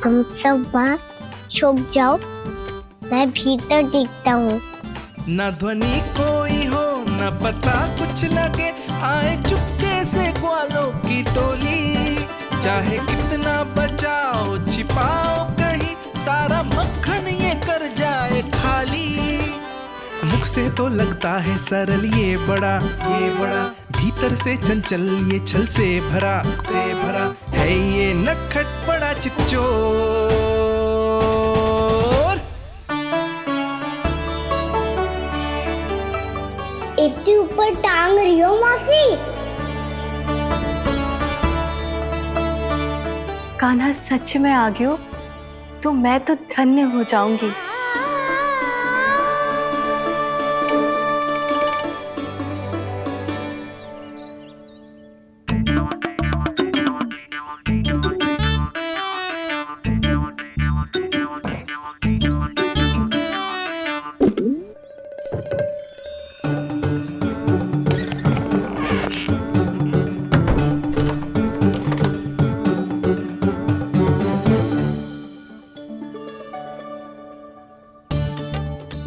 तुम सब वहाँ छुप जाओ, मैं भीतर देखता हूँ। न ध्वनि कोई हो न पता कुछ लगे, आए चुपके से ग्वालों की टोली। चाहे कितना बचाओ छिपाओ कहीं, सारा मक्खन ये कर जाए खाली। मुख से तो लगता है सरल ये बड़ा भीतर से चंचल ये छल से भरा है ये नटखट बड़ा चिकचोर। इतनी ऊपर टांग रही हो मौसी? कान्हा सच में आ गयो तो मैं तो धन्य हो जाऊंगी।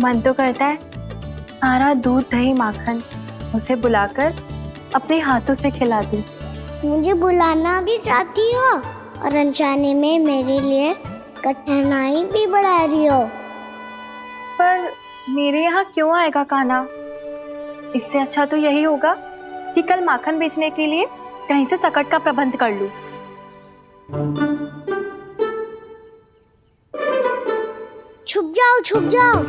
मन तो करता है सारा दूध दही माखन उसे बुलाकर अपने हाथों से खिला दूं। मुझे बुलाना भी चाहती हो और अनजाने में मेरे लिए कठिनाई भी बढ़ा रही हो। पर मेरे यहाँ क्यों आएगा कान्हा? इससे अच्छा तो यही होगा कि कल माखन बेचने के लिए कहीं से सकट का प्रबंध कर लूं। छुप जाओ छुप जाओ।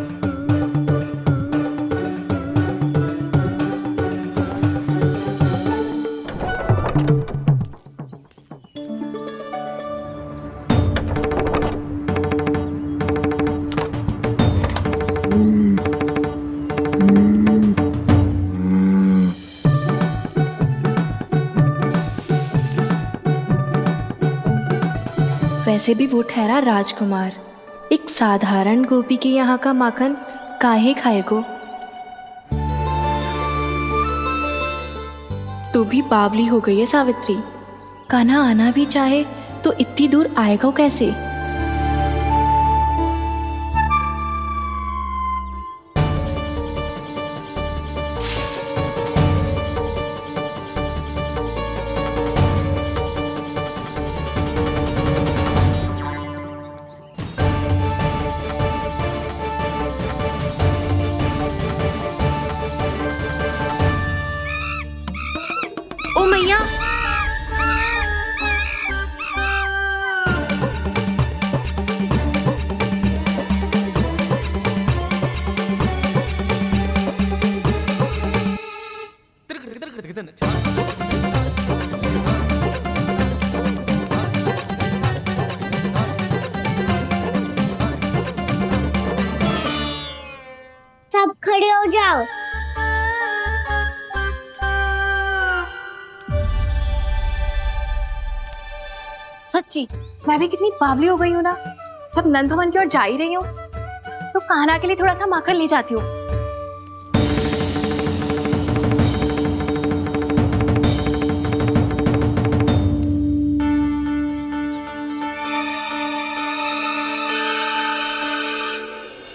वैसे भी वो ठहरा राजकुमार, एक साधारण गोपी के यहाँ का माखन काहे खाएगो। तो भी बावली हो गई है सावित्री। कान्हा आना भी चाहे तो इतनी दूर आएगा कैसे? ओ मैया, सब खड़े हो जाओ। सच्ची मैं भी कितनी बावली हो गई हूँ ना। जब नंदवन की ओर जा ही रही हूँ तो कान्हा के लिए थोड़ा सा माखन ले जाती हूँ।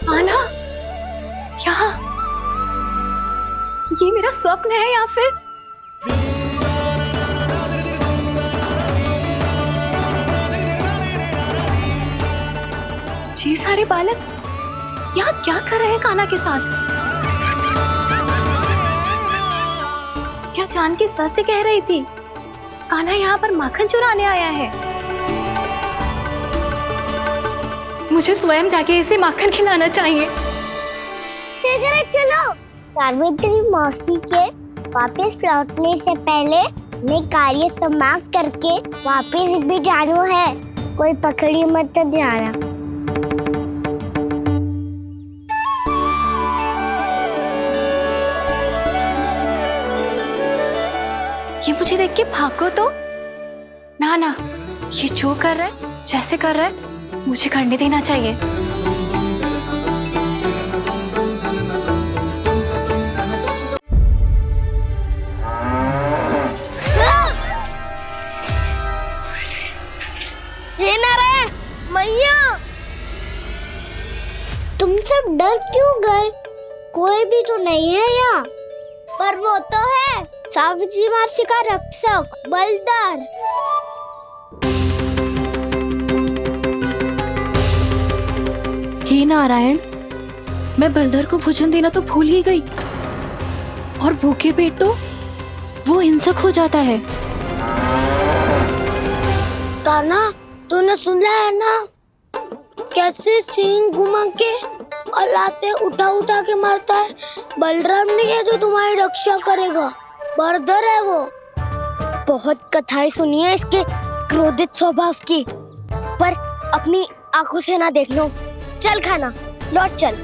कान्हा, यहाँ ये मेरा स्वप्न है या फिर ये सारे बालक यहाँ क्या कर रहे हैं कान्हा के साथ? क्या जानकी सत्य कह रही थी? कान्हा यहाँ पर माखन चुराने आया है। मुझे स्वयं जाके इसे माखन खिलाना चाहिए। चलो, सावित्री मौसी के वापस लौटने से पहले मैं कार्य समाप्त करके वापस भी जाना है। कोई पकड़ी मत जाना। ये मुझे देख के भागो तो ना ना, ये जो कर रहा है जैसे कर रहा है मुझे करने देना चाहिए। हे नारायण, मैया, तुम सब डर क्यों गए? कोई भी तो नहीं है यहाँ। पर वो तो है, सावित्री मासी का रक्षक बलदार। हे नारायण, मैं बलधर को भोजन देना तो भूल ही गई, और भूखे पेट तो वो हिंसक हो जाता है। कान्हा, तूने सुना है ना कैसे सींग घुमा के और लाते उठा उठा के मारता है? बलराम नहीं है जो तुम्हारी रक्षा करेगा, बलधर है वो। बहुत कथाएं सुनी है इसके क्रोधित स्वभाव की, पर अपनी आंखों से ना देख लो। चल खाना, लौट चल।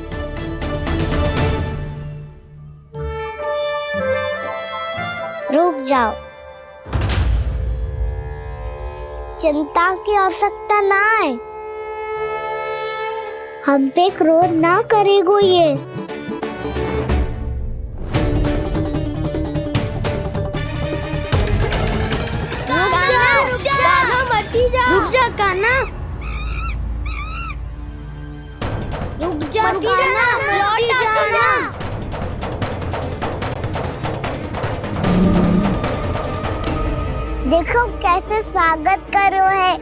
रुक जाओ, चिंता की आवश्यकता ना है। हम पे क्रोध ना करेगो ये। रुक जा कान्हा, रुक जा, लौट जाना। देखो कैसे स्वागत करो है।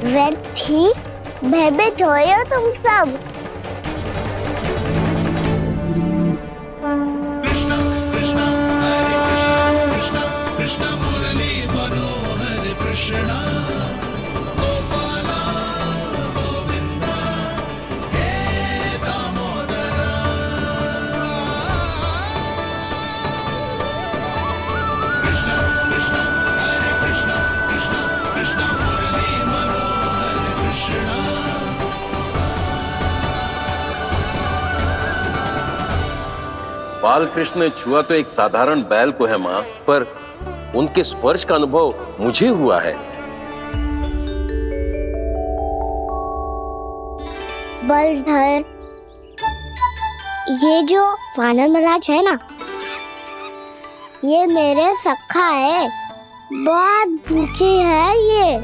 व्यर्थी भयभीत हो तुम सब। बाल कृष्ण ने छुआ तो एक साधारण बैल को है माँ, पर उनके स्पर्श का अनुभव मुझे हुआ है। बलधर, ये जो वानर महाराज है ना, ये मेरे सखा है। बहुत भूखे है ये,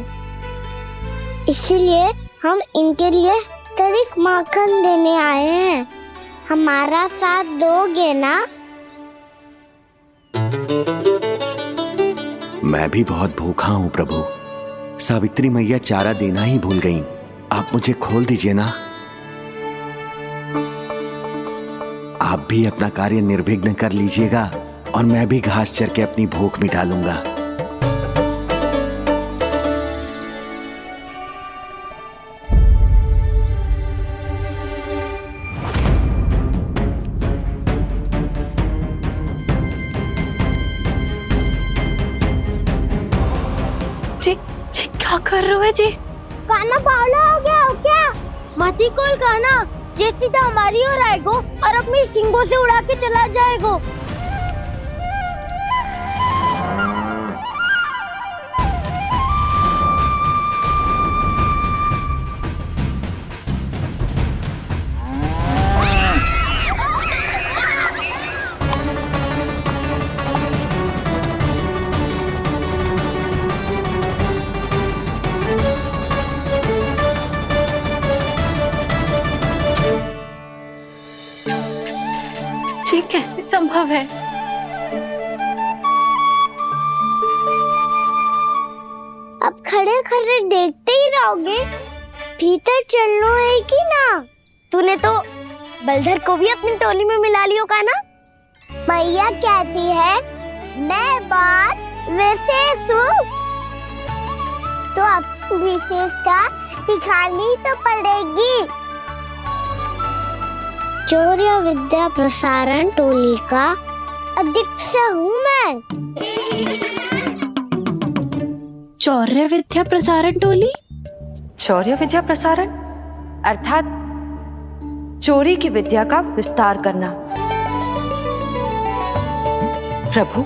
इसलिए हम इनके लिए तनिक माखन देने आए हैं। हमारा साथ दोगे ना? मैं भी बहुत भूखा हूँ प्रभु। सावित्री मैया चारा देना ही भूल गईं। आप मुझे खोल दीजिए ना। आप भी अपना कार्य निर्विघ्न कर लीजिएगा और मैं भी घास चर के अपनी भूख मिटा लूंगा। क्या कर रहे हो जी? कान्हा पागल हो गया हो क्या? मती कोल कान्हा, जे सीधा हमारी ओर आएगो और अपनी सींगों से उड़ा के चला जाएगो। ये कैसे संभव है? अब खड़े खड़े देखते ही रहोगे? भीतर चलना है कि ना? तूने तो बलधर को भी अपनी टोली में मिला लियो का ना? भैया कहती है मैं बात विशेष हूँ, तो अब विशेषता दिखानी तो पड़ेगी। चौर्य विद्या प्रसारण टोली का अध्यक्ष हूँ मैं। चौर्य विद्या प्रसारण टोली? चौर्य विद्या प्रसारण अर्थात चोरी की विद्या का विस्तार करना। प्रभु,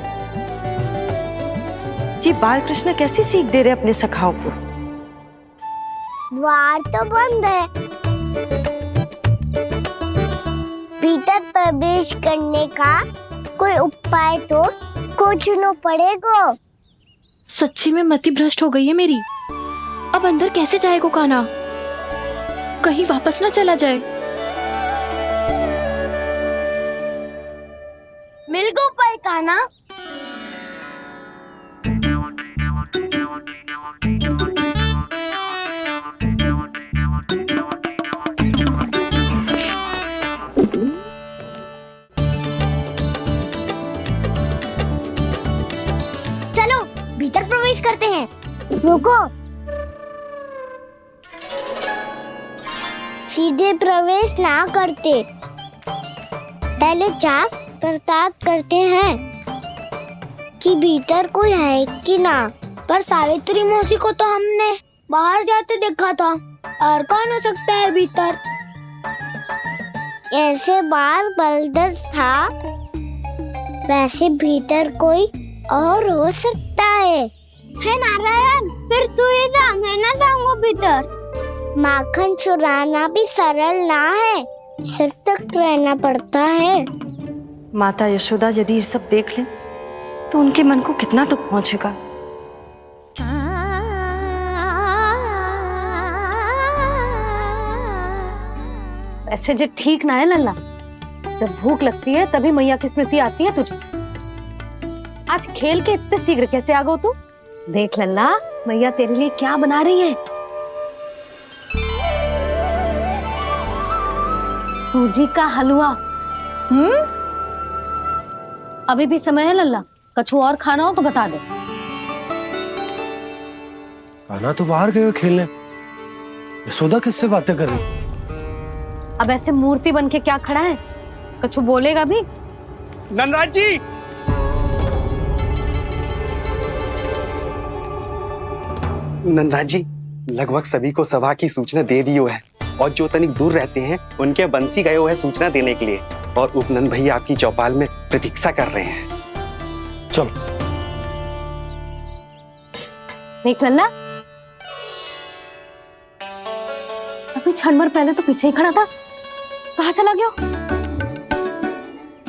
ये बाल कृष्ण कैसी सीख दे रहे अपने सखाओं को? द्वार तो बंद है, भीतर प्रवेश करने का कोई उपाय तो को चुनो पड़ेगा। सच्ची में मति भ्रष्ट हो गई है मेरी। अब अंदर कैसे जाएगा कान्हा? कहीं वापस ना चला जाए। मिल गो पाई कान्हा। चलो भीतर प्रवेश करते हैं। रुको, सीधे प्रवेश ना करते, पहले जांच पड़ताल करते हैं कि भीतर कोई है कि ना। पर सावित्री मौसी को तो हमने बाहर जाते देखा था, और कौन हो सकता है भीतर? ऐसे बार बलदर था, वैसे भीतर कोई और हो सकता है नारायण? फिर तू ही जा, मैं ना जाऊंगा भीतर। माखन चुराना भी सरल ना है, सिर तक रहना पड़ता है। माता यशोदा यदि ये सब देख लें तो उनके मन को कितना दुख पहुंचेगा। ऐसे जो ठीक ना है लल्ला, जब भूख लगती है तभी मैया की स्मृति आती है तुझे। आज खेल के इतने शीघ्र कैसे आ गो तू? देख लल्ला, मैया तेरे लिए क्या बना रही है। सूजी का हलवा। अभी भी समय है लल्ला, कछु और खाना हो तो बता दे। कान्हा तो बाहर गए खेलने, यशोदा किससे बातें कर रही? अब ऐसे मूर्ति बन के क्या खड़ा है? कछु बोलेगा भी? नंदराज जी, नंदराज जी, लगभग सभी को सभा की सूचना दे दी है, और जो तनिक दूर रहते हैं उनके बंसी गए हुए सूचना देने के लिए, और उपनंद भैया आपकी चौपाल में प्रतीक्षा कर रहे हैं। चलो। देख लल्ला, अभी क्षण भर पहले तो पीछे ही खड़ा था, कहाँ चला गया?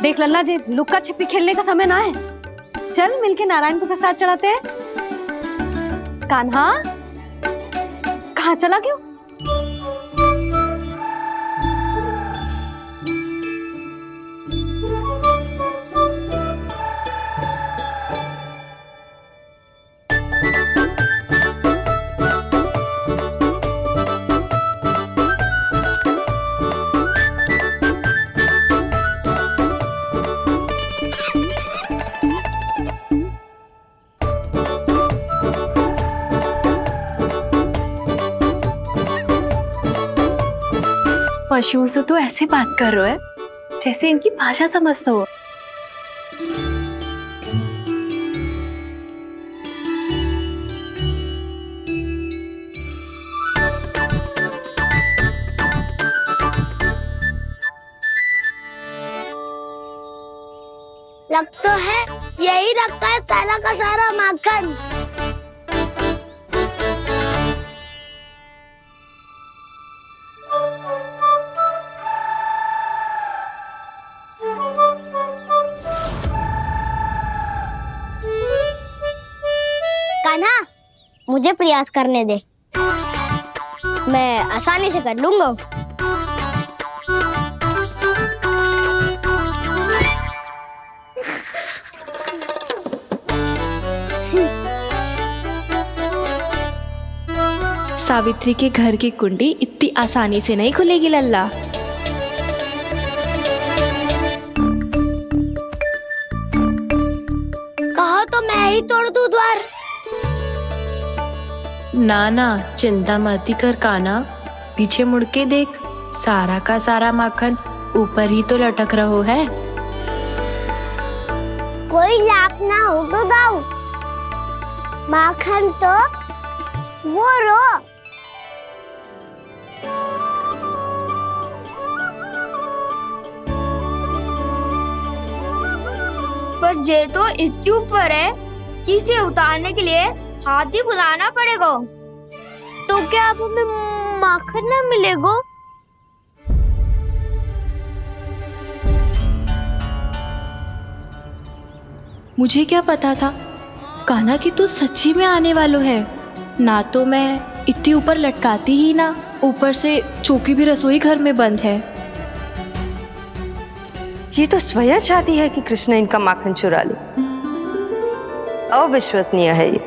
देख लल्ला जी, लुक्का छिपी खेलने का समय ना है। चल मिलके नारायण को प्रसाद चढ़ाते हैं। कान्हा, कहाँ चला गया? पशुओं से तो ऐसे बात कर रहे हो जैसे इनकी भाषा समझते हो। लग तो है यही रखा है सारा का सारा माखन। कान्हा, मुझे प्रयास करने दे, मैं आसानी से कर लूंगा। सावित्री के घर की कुंडी इतनी आसानी से नहीं खुलेगी लल्ला। कहो तो मैं ही तोड़ दूं द्वार। ना ना, चिंता मत कर कान्हा, पीछे मुड़ के देख, सारा का सारा माखन ऊपर ही तो लटक रहो है। कोई लाभ ना होगा गाँव, माखन तो वो रो। पर जे तो इतनी ऊपर है कि इसे उतारने के लिए हाथी बुलाना पड़ेगा। तो क्या अब हमें माखन ना मिलेगा? मुझे क्या पता था कान्हा कि तू सच्ची में आने वालो है। ना तो मैं इतनी ऊपर लटकाती ही ना, ऊपर से चौकी भी रसोई घर में बंद है। ये तो स्वयं चाहती है कि कृष्ण इनका माखन चुरा ले। अविश्वसनीय है ये।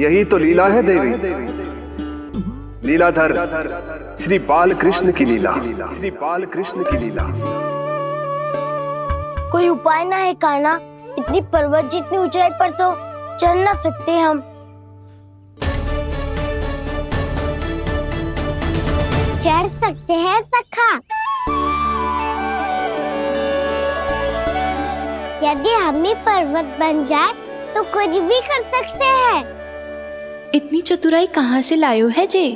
यही तो लीला है देवी, लीलाधर श्री बाल कृष्ण की लीला, श्री बाल कृष्ण की लीला। कोई उपाय ना है कान्हा? इतनी पर्वत जितनी ऊंचाई पर तो चढ़ ना सकते हम। चढ़ सकते हैं सखा, यदि हम भी पर्वत बन जाए तो कुछ भी कर सकते हैं। इतनी चतुराई कहाँ से लायो है जे?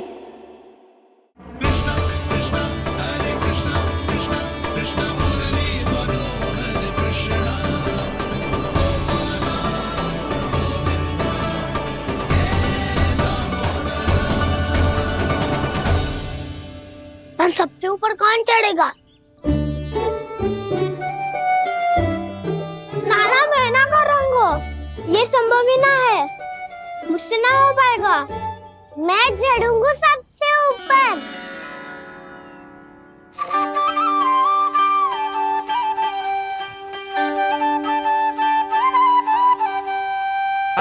हम सबसे ऊपर कौन चढ़ेगा? नाना मैं ना करूँगा, ये संभव ही ना है, मुझसे ना हो पाएगा। मैं चढ़ूंगा सबसे ऊपर।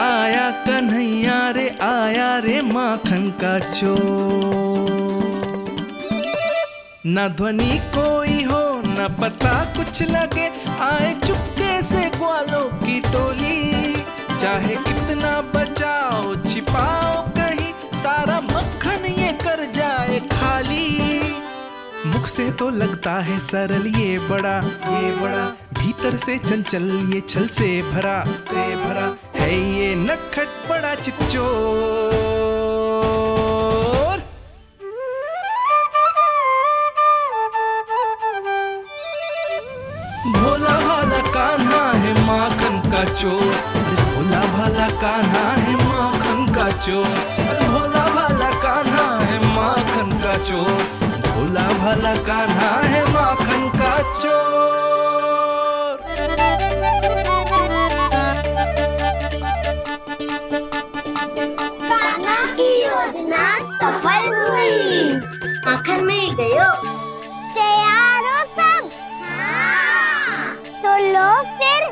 आया कन्हैया रे आया रे माखन का चोर। न ध्वनि कोई हो न पता कुछ लगे, आए चुपके से ग्वालों की टोली। चाहे कितना बचाओ छिपाओ कहीं, सारा मक्खन ये कर जाए खाली। मुख से तो लगता है सरल ये बड़ा, भीतर से चंचल ये छल से भरा है ये नटखट बड़ा चिच्चोर। भोला भाला कान्हा है माखन का चोर, भोला भाला कान्हा है माखन का चोर, भोला भाला कान्हा है माखन का चोर, भोला भाला कान्हा है माखन का चोर। कान्हा की योजना सफल हुई, माखन मिल गयो। तैयार हो सब? हाँ। तो लो फिर।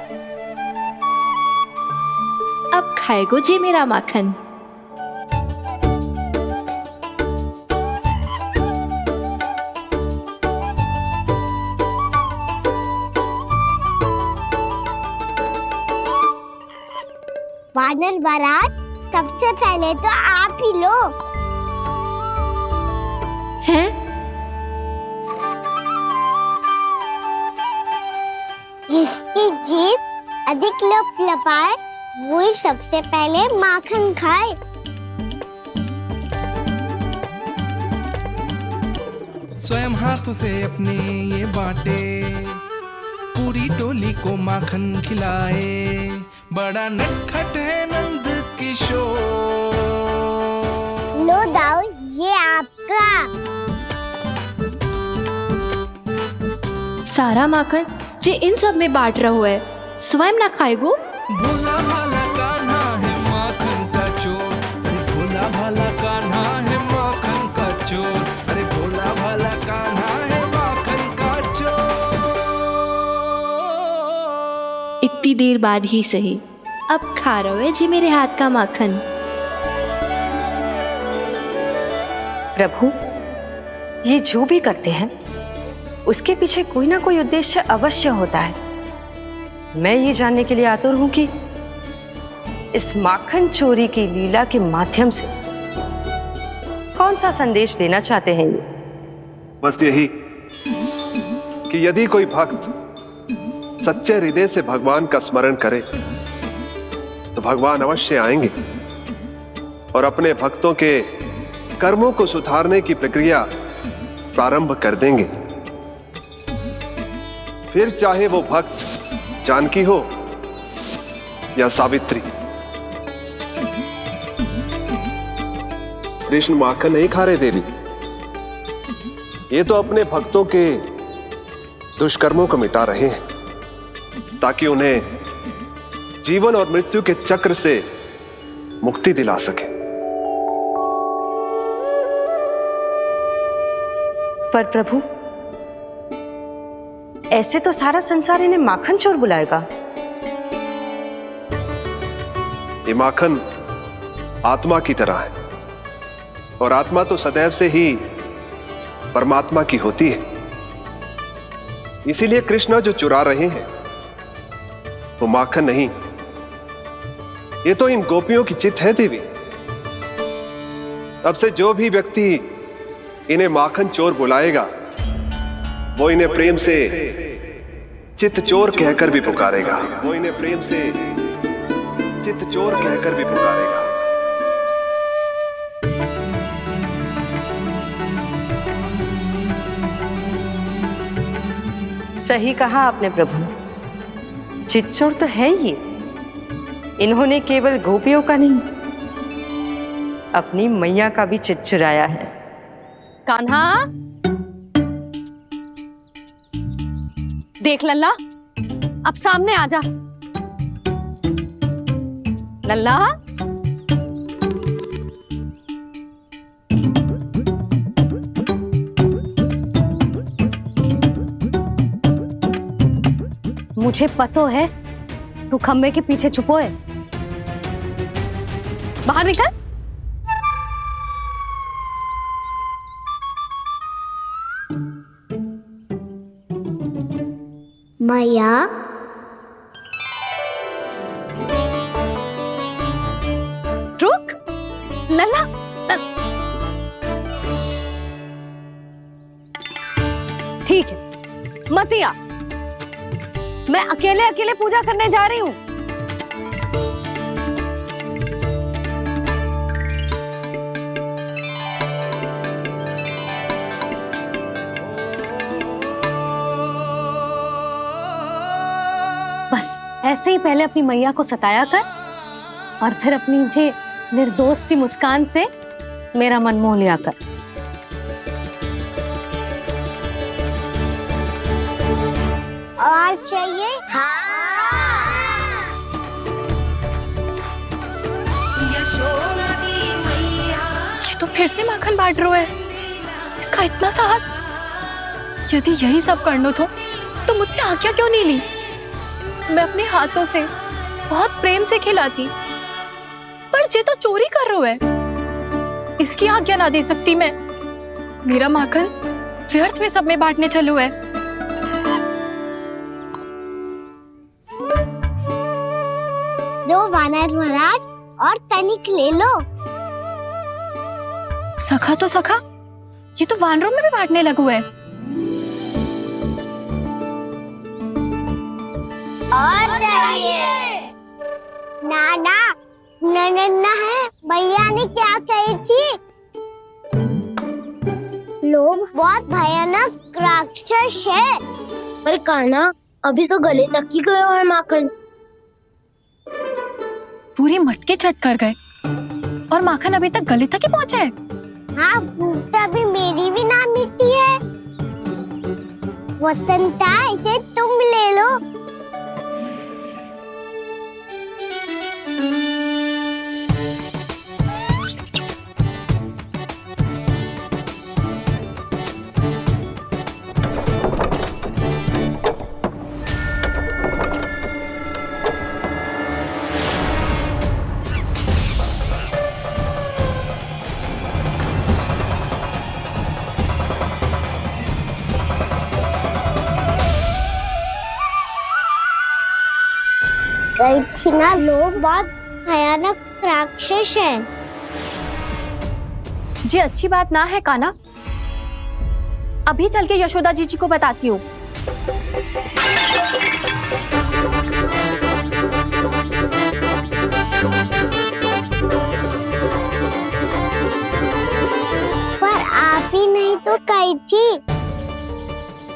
अब खाएगो जे मेरा माखन। वानर महाराज, सबसे पहले तो आप ही लो। हैं? जिसकी जीभ अधिक लपलपाए वही सबसे पहले माखन खाए। स्वयं हाथों से अपने ये बांटे, पूरी टोली को माखन खिलाए। बड़ा नटखट है नंद किशोर। लो दाऊ, ये आपका। सारा माखन जे इन सब में बांट रहो है, स्वयं ना खाएगो। भोला भाला कान्हा है माखन का चोर, अरे भोला भाला कान्हा है माखन का चोर, अरे भोला भाला कान्हा है माखन का चोर। इतनी देर बाद ही सही, अब खा रहे जी मेरे हाथ का माखन। प्रभु, ये जो भी करते हैं उसके पीछे कोई ना कोई उद्देश्य अवश्य होता है। मैं ये जानने के लिए आतुर हूं कि इस माखन चोरी की लीला के माध्यम से कौन सा संदेश देना चाहते हैं ये। बस यही कि यदि कोई भक्त सच्चे हृदय से भगवान का स्मरण करे तो भगवान अवश्य आएंगे और अपने भक्तों के कर्मों को सुधारने की प्रक्रिया प्रारंभ कर देंगे। फिर चाहे वो भक्त जानकी हो या सावित्री, कृष्ण माखन नहीं खा रहे देवी, ये तो अपने भक्तों के दुष्कर्मों को मिटा रहे हैं ताकि उन्हें जीवन और मृत्यु के चक्र से मुक्ति दिला सके। पर प्रभु, ऐसे तो सारा संसार इन्हें माखन चोर बुलाएगा। ये माखन आत्मा की तरह है और आत्मा तो सदैव से ही परमात्मा की होती है। इसीलिए कृष्ण जो चुरा रहे हैं वो माखन नहीं, ये तो इन गोपियों की चित्त है देवी। तब से जो भी व्यक्ति इन्हें माखन चोर बुलाएगा वो इन्हें प्रेम से चित्त चोर कहकर भी पुकारेगा। वो इन्हें प्रेम से चित्त चोर कहकर भी पुकारेगा। सही कहा आपने प्रभु, चित्त चोर तो है ये। इन्होंने केवल गोपियों का नहीं, अपनी मैया का भी चित्त चुराया है। कान्हा, देख लल्ला, अब सामने आ जा। लल्ला, मुझे पतो है तू खम्बे के पीछे छुपो है। बाहर निकल। मैया, रुक लल्ला, ठीक है मत आ, मैं अकेले अकेले पूजा करने जा रही हूँ। बस ऐसे ही पहले अपनी मैया को सताया कर और फिर अपनी जे निर्दोष सी मुस्कान से मेरा मन मोह लिया कर। और चाहिए? ये तो फिर से माखन बांट रहा है। इसका इतना साहस। यदि यही सब करना तो मुझसे आज्ञा क्यों नहीं ली? मैं अपने हाथों से बहुत प्रेम से खिलाती, पर ये तो चोरी कर रहा है। इसकी आज्ञा ना दे सकती मैं। मेरा माखन व्यर्थ में सब में बांटने चलू है। दो वानर महाराज और तनिक ले लो। सखा तो सखा, ये तो वानरों में भी बांटने लगा हुआ है। और चाहिए? नाना, नन्ना है, भैया ने क्या कही थी? लोभ बहुत भयानक राक्षस है। पर कान्हा, अभी तो गले तक ही गया है माखन। पूरी मटके चट कर गए और माखन अभी तक गले तक ही पहुंचा है। हाँ, भूख तो अभी मेरी भी ना मिटी है। वसंता, इसे तुम ले लो। ना, लोग बहुत भयानक राक्षस हैं। जी अच्छी बात ना है कान्हा। अभी चल के यशोदा जी को बताती हूँ। पर आप ही नहीं तो कही थी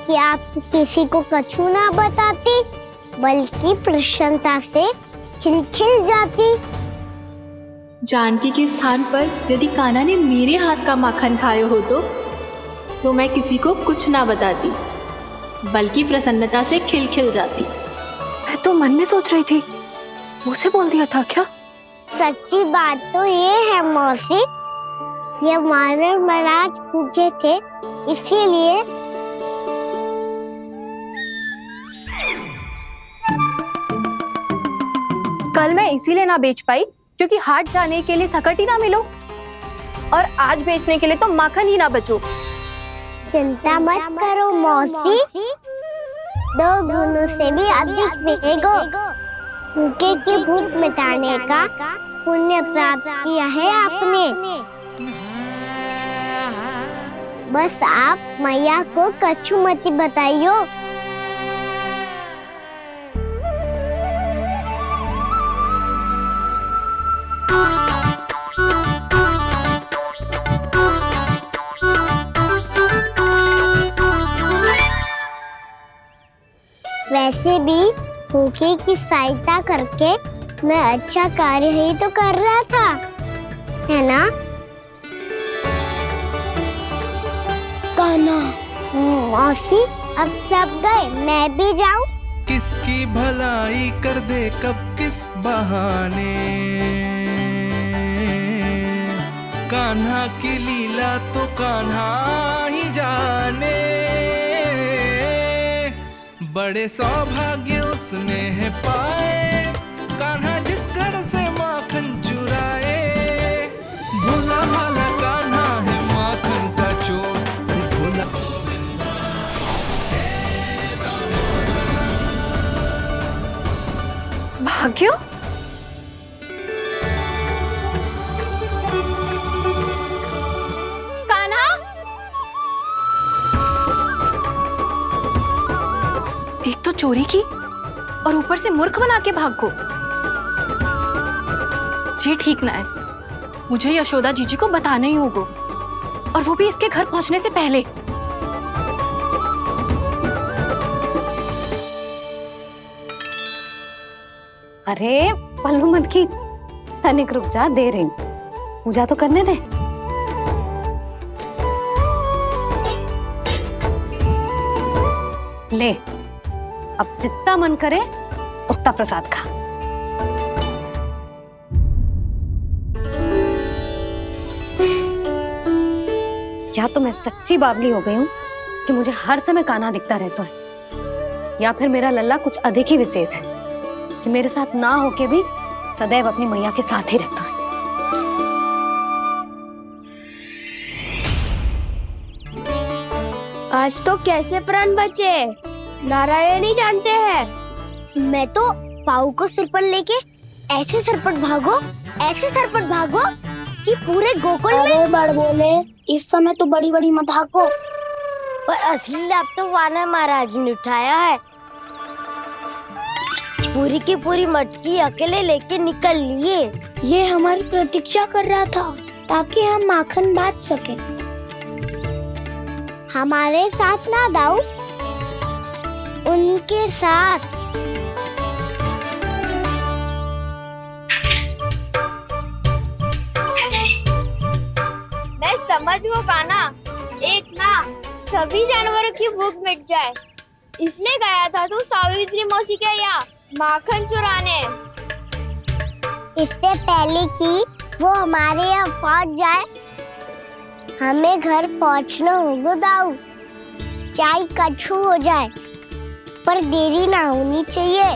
कि आप किसी को कछु ना बताती, बल्कि प्रसन्नता से खिलखिल जाती। जानकी के स्थान पर यदि कान्हा ने मेरे हाथ का माखन खाया हो तो मैं किसी को कुछ ना बताती, बल्कि प्रसन्नता से खिलखिल जाती। मैं तो मन में सोच रही थी, मुझसे बोल दिया था क्या? सच्ची बात तो ये है मौसी, ये मानव महाराज पूछे थे इसीलिए। कल मैं इसीलिए ना बेच पाई क्योंकि हाट जाने के लिए सकट ही ना मिलो, और आज बेचने के लिए तो माखन ही ना बचो। चिंता मत करो मौसी, 2 गुणों से भी अधिक मिलेगा। भूखे की भूख मिटाने का पुण्य प्राप्त किया है आपने। बस आप मैया को कछुमती बताइयो। वैसे भी भूखे की सहायता करके मैं अच्छा कार्य ही तो कर रहा था, है ना? कान्हा, मौसी अब सब गए, मैं भी जाऊं? किसकी भलाई कर दे कब किस बहाने, कान्हा की लीला तो कान्हा ही जाने। बड़े सौभाग्य उसने है पाए, कान्हा जिस घर से माखन चुराए। भोला भाला कान्हा है माखन का चोर, भोला। भाग्यो? कान्हा? एक तो चोरी की और ऊपर से मूर्ख बना के भागो। ये ठीक ना है, मुझे यशोदा जीजी को बताना ही होगा, और वो भी इसके घर पहुंचने से पहले। अरे पल्लू मत खींच, तनिक रुक जा, दे रही हूँ, पूजा तो करने दे। ले, अब जितना मन करे उतना प्रसाद खा। या तो मैं सच्ची बावली हो गई हूँ कि मुझे हर समय कान्हा दिखता रहता है, या फिर मेरा लल्ला कुछ अधिक ही विशेष है कि मेरे साथ ना होके भी सदैव अपनी मैया के साथ ही रहता है। आज तो कैसे प्राण बचे नारायण ही जानते हैं। मैं तो पाऊ को सिर पर लेके ऐसे सरपट भागो, ऐसे सरपट भागो कि पूरे गोकुल में बड़ बोले। इस समय तो बड़ी बड़ी मत हाको, पर असली लाभ तो वानर महाराज ने उठाया है। पूरी की पूरी मटकी अकेले लेके निकल लिए। ये हमारी प्रतीक्षा कर रहा था ताकि हम माखन बांट सके। हमारे साथ ना दाऊ, उनके साथ। मैं समझ गो कान्हा, एक ना सभी जानवरों की भूख मिट जाए, इसलिए गया था तू सावित्री मौसी के यहाँ माखन चुराने। इससे पहले कि वो हमारे यहाँ पहुँच जाए, हमें घर पहुँचना होगा दाऊ, चाहे कछु हो जाए, पर देरी ना होनी चाहिए।